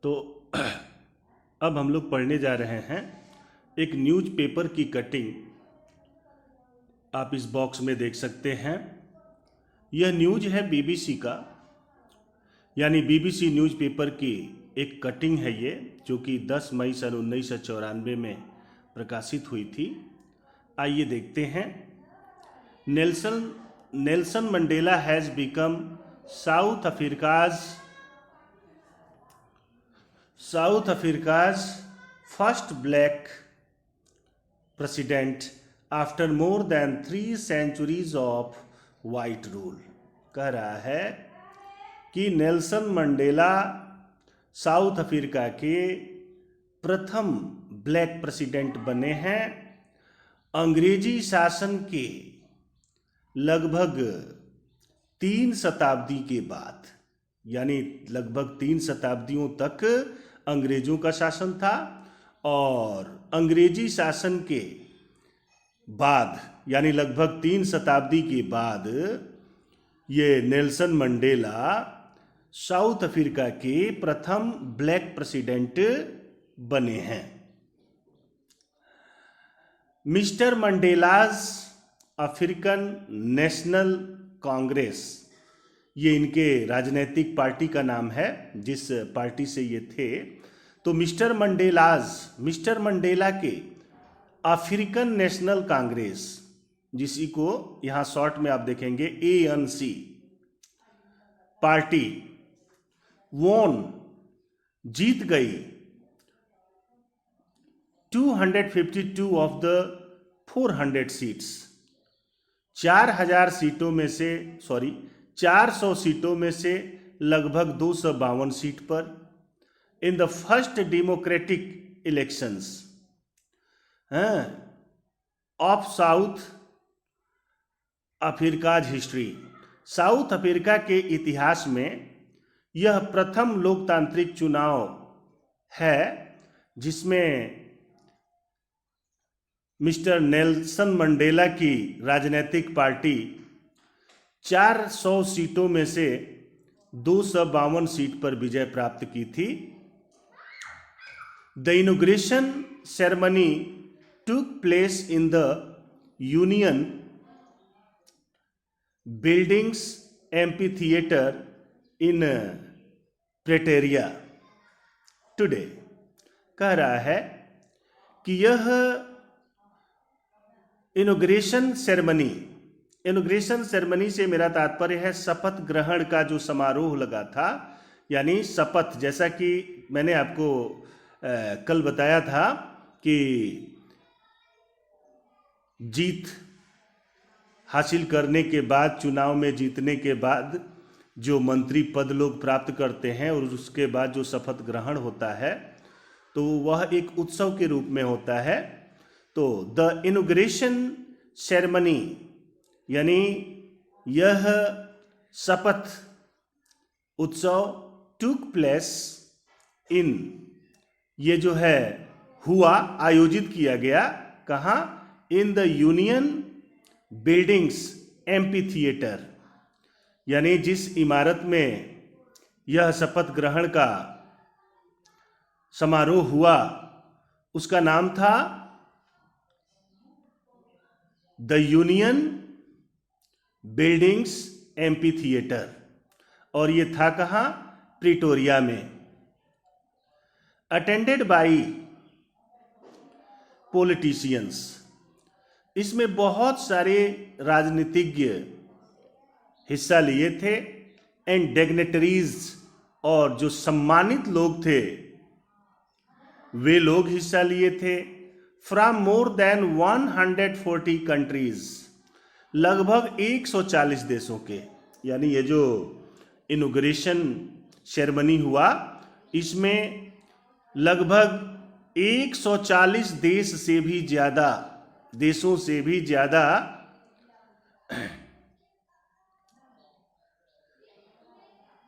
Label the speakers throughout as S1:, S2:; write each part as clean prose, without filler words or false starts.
S1: तो अब हम लोग पढ़ने जा रहे हैं एक न्यूज़पेपर की कटिंग। आप इस बॉक्स में देख सकते हैं। यह न्यूज़ है बीबीसी का, यानी बीबीसी न्यूज़पेपर की एक कटिंग है ये, जो कि 10 मई सन 1994 में प्रकाशित हुई थी। आइए देखते हैं। Nelson Mandela has become South Africa's first black president after more than 3 centuries of white rule। कह रहा है कि नेल्सन मंडेला साउथ अफ्रीका के प्रथम ब्लैक प्रेसिडेंट बने हैं अंग्रेजी शासन के लगभग 3 शताब्दी के बाद। यानी लगभग 3 शताब्दियों तक अंग्रेजों का शासन था, और अंग्रेजी शासन के बाद यानी लगभग 3 शताब्दी के बाद ये नेल्सन मंडेला साउथ अफ्रीका के प्रथम ब्लैक प्रेसिडेंट बने हैं। Mister Mandela's African national Congress, ये इनके राजनीतिक पार्टी का नाम है, जिस पार्टी से ये थे। तो मिस्टर मंडेला के अफ्रीकन नेशनल कांग्रेस, जिसी को यहाँ शॉर्ट में आप देखेंगे ANC पार्टी, जीत गई 252 ऑफ द 400 सीट्स। 400 सीटों में से 400 सीटों में से लगभग 252 सीट पर in the first democratic elections of south Africa's history. South Africa के इतिहास में यह प्रथम लोकतांत्रिक चुनाव है जिसमें मिस्टर नेल्सन मंडेला की राजनीतिक पार्टी 400 सीटों में से 252 सीट पर विजय प्राप्त की थी। The inauguration ceremony took place in the union buildings amphitheatre in Pretoria today. कह रहा है कि यह इनॉग्रेशन सेरेमनी से मेरा तात्पर्य है शपथ ग्रहण का जो समारोह लगा था, यानी शपथ, जैसा कि मैंने आपको कल बताया था कि जीत हासिल करने के बाद, चुनाव में जीतने के बाद जो मंत्री पद लोग प्राप्त करते हैं और उसके बाद जो शपथ ग्रहण होता है, तो वह एक उत्सव के रूप में होता है। तो द इनॉग्रेशन सेरेमनी यानी यह शपथ उत्सव टुक प्लेस इन, ये जो है हुआ, आयोजित किया गया, कहाँ? In the union buildings amphitheatre, यानी जिस इमारत में यह शपथ ग्रहण का समारोह हुआ उसका नाम था द यूनियन बिल्डिंग्स एम्फीथिएटर, और ये था कहाँ? प्रिटोरिया में। अटेंडेड बाई पॉलिटिशियंस, इसमें बहुत सारे राजनीतिज्ञ हिस्सा लिए थे, एंड डिग्नेटरीज, और जो सम्मानित लोग थे वे लोग हिस्सा लिए थे। फ्रॉम मोर देन 140 कंट्रीज, लगभग 140 देशों के। यानी ये जो इनॉग्रेशन सेरेमनी हुआ, इसमें लगभग 140 देशों से भी ज्यादा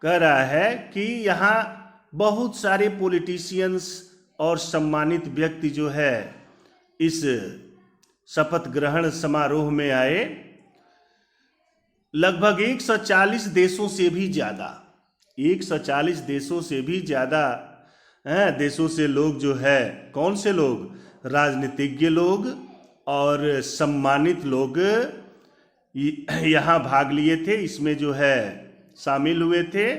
S1: कह रहा है कि यहाँ बहुत सारे पॉलिटिशियंस और सम्मानित व्यक्ति जो है इस शपथ ग्रहण समारोह में आए। लगभग 140 देशों से भी ज्यादा देशों से लोग जो है, कौन से लोग? राजनीतिज्ञ लोग और सम्मानित लोग यहाँ भाग लिए थे, इसमें जो है शामिल हुए थे।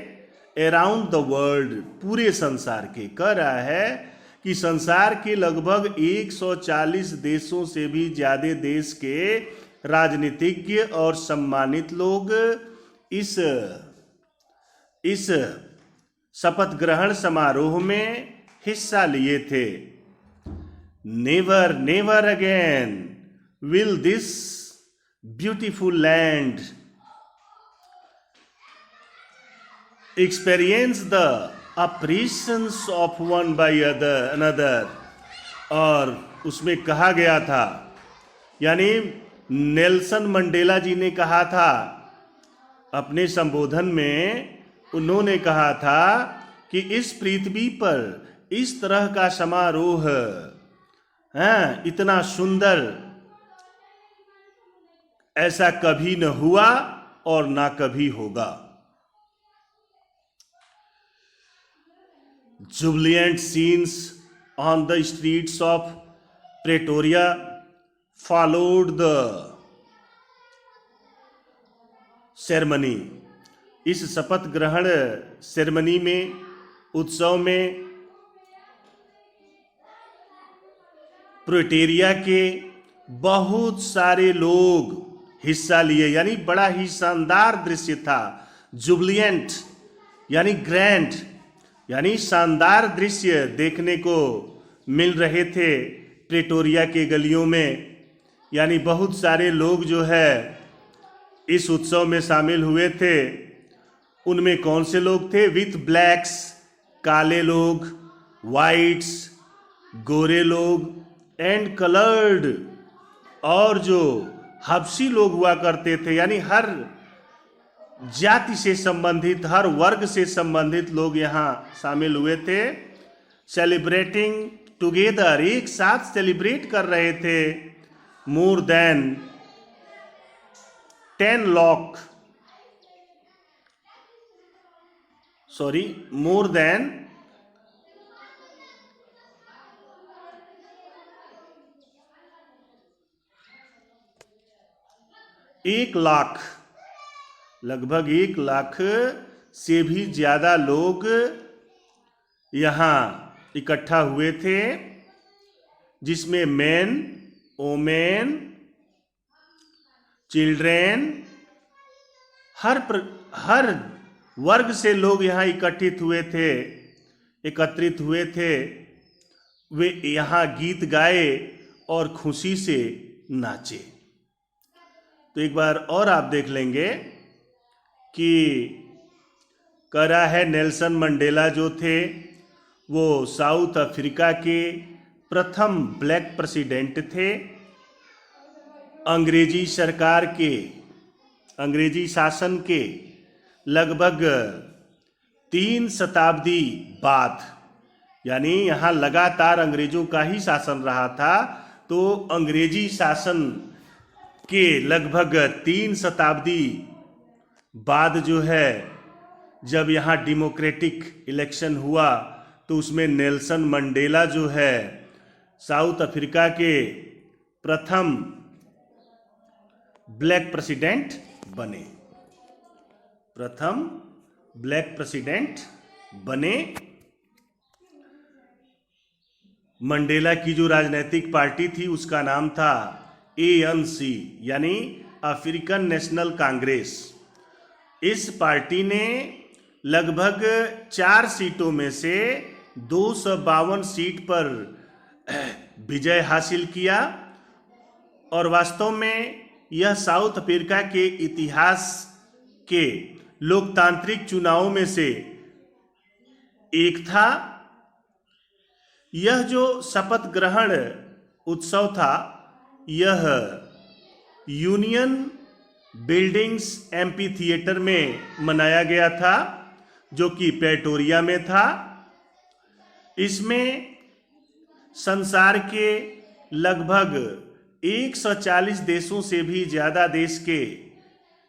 S1: अराउंड द वर्ल्ड, पूरे संसार के, कह रहा है कि संसार के लगभग 140 देशों से भी ज्यादा देश के राजनीतिज्ञ और सम्मानित लोग इस शपथ ग्रहण समारोह में हिस्सा लिए थे। Never never again will this beautiful land experience the oppressions of one by another। और उसमें कहा गया था, यानी नेल्सन मंडेला जी ने कहा था अपने संबोधन में, उन्होंने कहा था कि इस पृथ्वी पर इस तरह का समारोह इतना सुंदर ऐसा कभी न हुआ और ना कभी होगा। Jubilant scenes on the streets of Pretoria followed the ceremony। इस शपथ ग्रहण सेरेमनी में, उत्सव में प्रेटोरिया के बहुत सारे लोग हिस्सा लिए, यानी बड़ा ही शानदार दृश्य था। जुबलियंट यानी ग्रैंड, यानी शानदार दृश्य देखने को मिल रहे थे प्रेटोरिया के गलियों में। यानी बहुत सारे लोग जो है इस उत्सव में शामिल हुए थे। उनमें कौन से लोग थे? विथ ब्लैक्स, काले लोग, वाइट्स, गोरे लोग, एंड कलर्ड, और जो हबशी लोग हुआ करते थे, यानी हर जाति से संबंधित, हर वर्ग से संबंधित लोग यहाँ शामिल हुए थे। सेलिब्रेटिंग टुगेदर, एक साथ सेलिब्रेट कर रहे थे। More than 10 lakh, more than 1 lakh, लगभग 1 लाख से भी ज्यादा लोग यहाँ इकट्ठा हुए थे, जिसमें मेन, वोमेन, चिल्ड्रेन, हर वर्ग से लोग यहाँ एकत्रित हुए थे। वे यहाँ गीत गाए और खुशी से नाचे। तो एक बार और आप देख लेंगे कि कह रहा है नेल्सन मंडेला जो थे वो साउथ अफ्रीका के प्रथम ब्लैक प्रेसिडेंट थे। अंग्रेजी सरकार के, अंग्रेजी शासन के लगभग 3 शताब्दी बाद, यानी यहाँ लगातार अंग्रेजों का ही शासन रहा था, तो अंग्रेजी शासन के लगभग 3 शताब्दी बाद जो है जब यहाँ डेमोक्रेटिक इलेक्शन हुआ तो उसमें नेल्सन मंडेला जो है साउथ अफ्रीका के प्रथम ब्लैक प्रेसिडेंट बने, प्रथम ब्लैक प्रेसिडेंट बने। मंडेला की जो राजनीतिक पार्टी थी उसका नाम था ANC, यानी अफ्रीकन नेशनल कांग्रेस। इस पार्टी ने लगभग 4 सीटों में से 252 सीट पर विजय हासिल किया और वास्तव में यह साउथ अफ्रीका के इतिहास के लोकतांत्रिक चुनावों में से एक था। यह जो शपथ ग्रहण उत्सव था यह यूनियन बिल्डिंग्स एम्पी थिएटर में मनाया गया था जो कि प्रेटोरिया में था। इसमें संसार के लगभग 140 देशों से भी ज्यादा देश के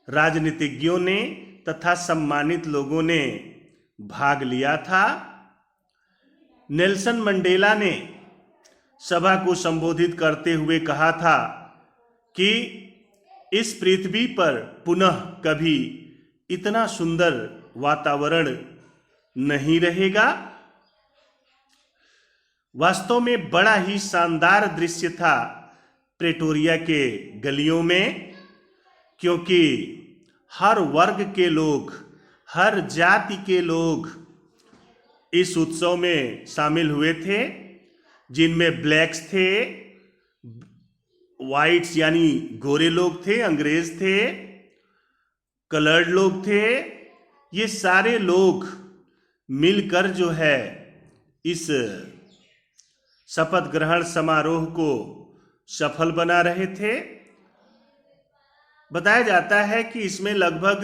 S1: राजनीतिज्ञों ने तथा सम्मानित लोगों ने भाग लिया था। नेल्सन मंडेला ने सभा को संबोधित करते हुए कहा था कि इस पृथ्वी पर पुनः कभी इतना सुंदर वातावरण नहीं रहेगा। वास्तव में बड़ा ही शानदार दृश्य था प्रेटोरिया के गलियों में, क्योंकि हर वर्ग के लोग, हर जाति के लोग इस उत्सव में शामिल हुए थे, जिनमें ब्लैक्स थे, वाइट्स यानी गोरे लोग थे, अंग्रेज थे, कलर्ड लोग थे। ये सारे लोग मिलकर जो है इस शपथ ग्रहण समारोह को सफल बना रहे थे। बताया जाता है कि इसमें लगभग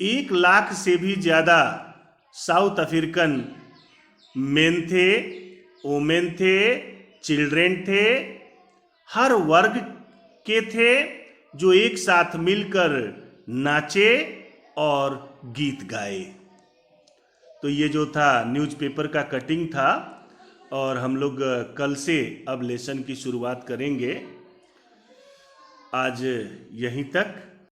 S1: 1 लाख से भी ज़्यादा साउथ अफ्रीकन मेन थे, वोमेन थे, चिल्ड्रेन थे, हर वर्ग के थे, जो एक साथ मिलकर नाचे और गीत गाए। तो ये जो था न्यूज़पेपर का कटिंग था, और हम लोग कल से अब लेसन की शुरुआत करेंगे। आज यहीं तक।